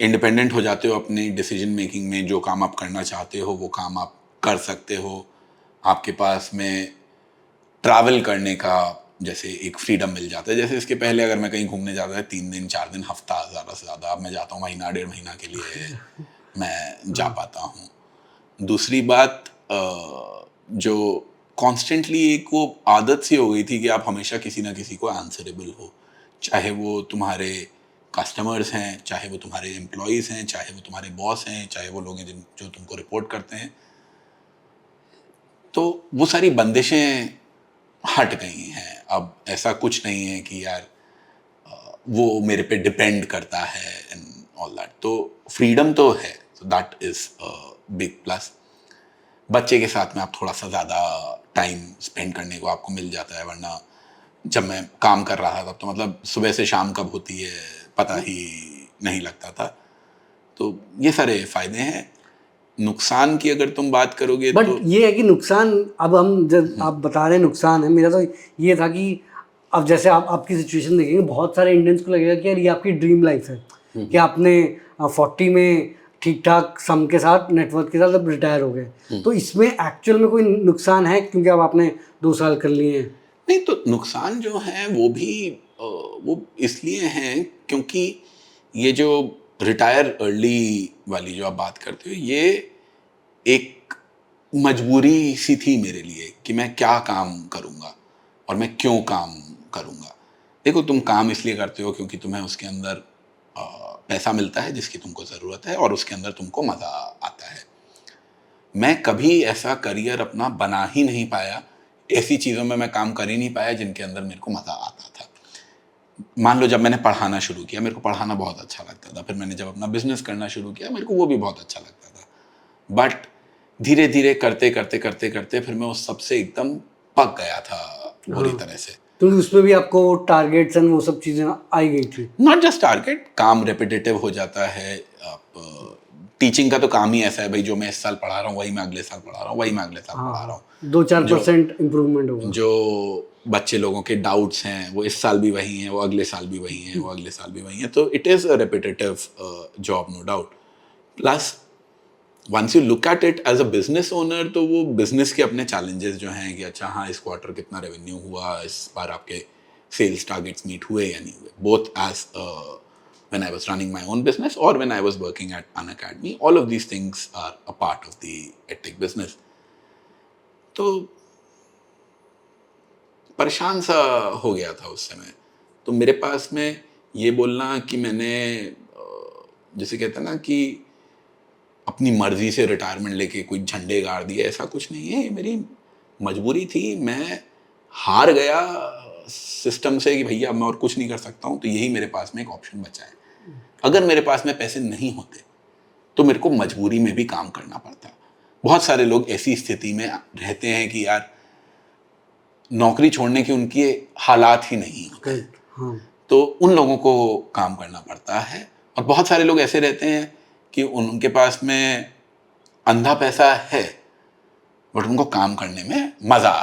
Independent हो जाते हो अपनी डिसीजन मेकिंग में, जो काम आप करना चाहते हो वो काम आप कर सकते हो। आपके पास में ट्रैवल करने का जैसे एक फ्रीडम मिल जाता है। जैसे इसके पहले अगर मैं कहीं घूमने जाता था 3 दिन 4 दिन हफ्ता ज़्यादा से ज़्यादा, अब मैं जाता हूँ महीना 1.5 महीना के लिए मैं जा पाता हूँ। दूसरी बात जो कॉन्स्टेंटली एक वो आदत सी हो गई थी कि आप हमेशा किसी ना किसी को आंसरेबल हो, चाहे वो तुम्हारे कस्टमर्स हैं, चाहे वो तुम्हारे एम्प्लॉयज़ हैं, चाहे वो तुम्हारे बॉस हैं, चाहे वो लोग हैं जो तुमको रिपोर्ट करते हैं। तो वो सारी बंदिशें हट गई हैं। अब ऐसा कुछ नहीं है कि यार वो मेरे पे डिपेंड करता है एंड ऑल दैट। तो फ्रीडम तो है, so that is big plus. बच्चे के साथ में आप थोड़ा सा ज़्यादा टाइम स्पेंड करने को आपको मिल जाता है, वरना जब मैं काम कर रहा था तब तो मतलब सुबह से शाम कब होती है पता ही नहीं लगता था। तो ये सारे फायदे हैं। नुकसान की अगर तुम बात करोगे बट तो ये है कि नुकसान, अब हम जब आप बता रहे हैं नुकसान है, मेरा तो ये था कि अब जैसे आप आपकी सिचुएशन देखेंगे, बहुत सारे इंडियंस को लगेगा कि यार ये आपकी ड्रीम लाइफ है कि आपने 40 में ठीक ठाक सम के साथ, नेटवर्क के साथ अब रिटायर हो गए। तो इसमें एक्चुअल में कोई नुकसान है क्योंकि अब आपने 2 साल कर लिए हैं? नहीं, तो नुकसान जो है वो भी वो इसलिए हैं क्योंकि ये जो रिटायर अर्ली वाली जो आप बात करते हो, ये एक मजबूरी सी थी मेरे लिए कि मैं क्या काम करूँगा और मैं क्यों काम करूँगा। देखो, तुम काम इसलिए करते हो क्योंकि तुम्हें उसके अंदर पैसा मिलता है जिसकी तुमको ज़रूरत है और उसके अंदर तुमको मज़ा आता है। मैं कभी ऐसा करियर अपना बना ही नहीं पाया, ऐसी चीज़ों में मैं काम कर ही नहीं पाया जिनके अंदर मेरे को मज़ा आता था। मान लो जब मैंने पढ़ाना शुरू किया, मेरे को पढ़ाना बहुत अच्छा लगता था। फिर मैंने जब अपना बिज़नेस करना शुरू किया, मेरे को वो भी बहुत अच्छा लगता था। बट धीरे-धीरे करते फिर मैं उस सब से एकदम पक गया था बुरी तरह से। तो उसमें भी आपको टारगेट्स एंड वो सब चीज़ें आई गई थी? नॉट जस्ट टारगेट, काम रेपिटेटिव हो जाता है। आप टीचिंग का तो काम ही ऐसा है भाई, जो मैं इस साल पढ़ा रहा हूँ वही मैं अगले साल पढ़ा रहा हूँ, वही मैं अगले साल पढ़ा रहा हूँ। 2-4% इम्प्रूवमेंट होगा। जो बच्चे लोगों के डाउट्स हैं वो इस साल भी वही हैं, वो अगले साल भी वही हैं, वो अगले साल भी वही हैं। तो it is a repetitive job, no doubt. Plus once you look at it as a business owner, तो वो बिजनेस के अपने चैलेंजेस जो हैं कि अच्छा हाँ, इस क्वार्टर कितना रेवेन्यू हुआ, इस बार आपके सेल्स टारगेट्स मीट हुए या नहीं हुए, both as when I was running my own business or when I was working at an academy, all of these things are a part of the edtech business. तो परेशान सा हो गया था उस समय। तो मेरे पास में ये बोलना कि मैंने जैसे कहते हैं ना कि अपनी मर्जी से रिटायरमेंट लेके कोई झंडे गाड़ दिए, ऐसा कुछ नहीं है। ये मेरी मजबूरी थी। मैं हार गया सिस्टम से कि भैया अब मैं और कुछ नहीं कर सकता हूँ, तो यही मेरे पास में एक ऑप्शन बचा है। अगर मेरे पास में पैसे नहीं होते तो मेरे को मजबूरी में भी काम करना पड़ता। बहुत सारे लोग ऐसी स्थिति में रहते हैं कि यार नौकरी छोड़ने की उनकी हालात ही नहीं होते, तो उन लोगों को काम करना पड़ता है। और बहुत सारे लोग ऐसे रहते हैं कि उनके पास में अंधा पैसा है बट उनको काम करने में मज़ा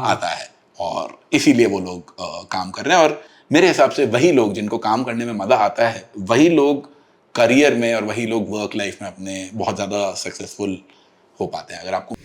आता है और इसीलिए वो लोग काम कर रहे हैं। और मेरे हिसाब से वही लोग जिनको काम करने में मज़ा आता है, वही लोग करियर में और वही लोग वर्क लाइफ में अपने बहुत ज़्यादा सक्सेसफुल हो पाते हैं। अगर आपको